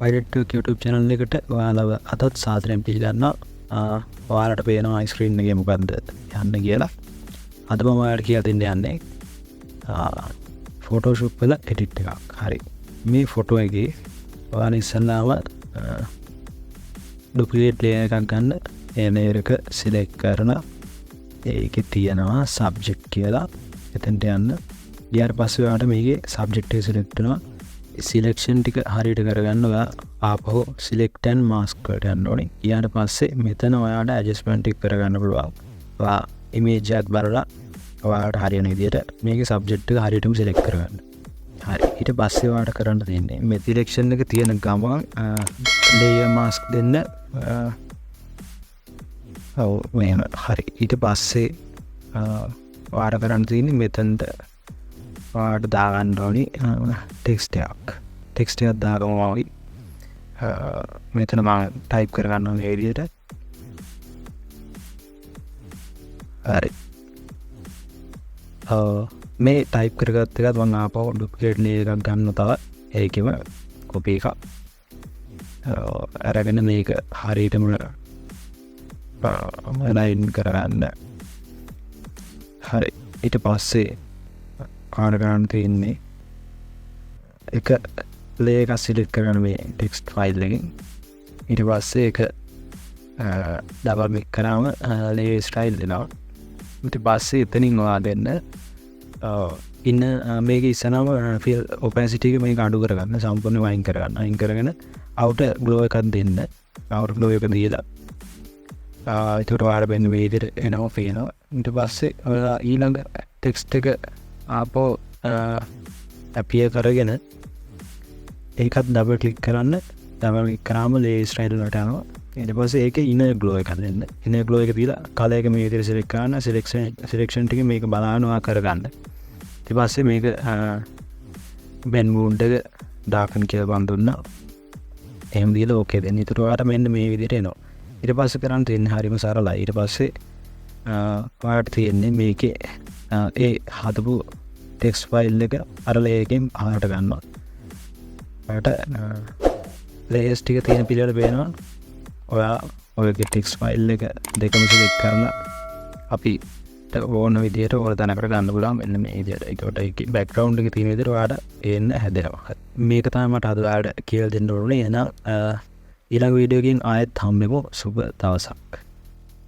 creativeartlk YouTube channel එකට ඔයාලව අදත් සාදරයෙන් පිළිගන්නවා. ඔයාලට පේනවා ස්ක්‍රීන් එකේ මොකද්ද යන්න කියලා. අද මම ඔයාලට කියලා දෙන්න යන්නේ photoshop වල edit එකක්. හරි. මේ ෆොටෝ එකේ ඔයාලා ඉස්සෙල්ලාම duplicate layer එකක් ගන්න. ඒ layer එක select කරලා ඒකේ තියෙනවා subject කියලා. එතනට යන්න. ඊට පස්සේ ඔයාලට මේකේ subject එක select වෙනවා. selection ටික හරියට කරගන්න ඔයා ආපහු select and mask වලට යන්න ඕනේ. ඊට පස්සේ මෙතන ඔයාලට adjustment ටික කරගන්න පුළුවන්. ඔයා image එකක් බලලා ඔයාලට හරියන විදිහට මේකේ subject එක හරියටම select කරගන්න. හරි. ඊට පස්සේ ඔයාලට කරන්න තියෙන්නේ මේ selection එක තියෙන ගමන් layer mask දෙන්න. ඔව් මෙහෙම. හරි. ඊට පස්සේ ඔයාලට කරන්න තියෙන්නේ මෙතනට ඔයාලට දාගන්න ඕනි ටෙක්ස්ට් එකක් දාගමු මම මෙතන මම ටයිප් කරගන්න ඕනේ විදිහට. හරි. මේ ටයිප් කරගත්ත එකත් මම ආපහු ඩුප්ලිකේට් layer එකක් ගන්න තව ඒකෙම කොපි එකක් අරගෙන මේක හරියටම ලයින් කරගන්න. හරි. ඊට පස්සේ කාර්යගාන තියෙන්නේ එක layer එකක් select කරගන්න මේ text file එකෙන්. ඊට පස්සේ ඒක double click කරාම layer style දෙනවා. ඊට පස්සේ එතනින් ඔයා දෙන්න ඉන්න මේක ඉස්සනම fill opacity එක මේක අඩු කරගන්න, සම්පූර්ණයෙන් වයින් කරගන්න. අයින් කරගෙන outer glow එකක් දෙන්න. outer glow එක දීලා ඒකට ඔයාලා වෙන මේ විදිහට එනවා පේනවා. ඊට පස්සේ ඔයාලා ඊළඟ text එක ආපහු appear කරගෙන ඒකත් double click කරන්න. double click කරාම layer style වලට යනවා. ඊට පස්සේ ඒකේ inner glow එකක් දෙන්න. inner glow එක දීලා color එක මේ විදිහට select කරන්න. selection ටික මේක බලනවා කරගන්න. ඊට පස්සේ මේක blend mode එක darken කියලා බන් දුන්නා. එහෙම දීලා okay දෙන්න. ඊට ඔයාලට මෙන්න මේ විදිහට එනවා. ඊට පස්සේ කරන්න තියෙන්නේ හරිම සරලයි. ඊට පස්සේ ඔයාලට තියෙන්නේ මේකේ ඒ හදපු text file එක අර layer එකෙන් අහකට ගන්නවා. ඔයාලට layers ටික තියෙන පිළිවෙල පේනවා. ඔයා ඔයගේ text file එක දෙකම select කරලා අපි ඕන විදිහට ඕන තැනකට ගන්න පුළුවන්. මෙන්න මේ විදිහට. ඒකට ඒකේ background එකේ තියෙන විදිහට ඔයාලට එන්න හැදෙනවා. මේක තමයි මට අද ඔයාලට කියලා දෙන්න ඕනේ. එහෙනම් ඊළඟ වීඩියෝ එකකින් ආයෙත් හම්බෙමු. සුබ දවසක්.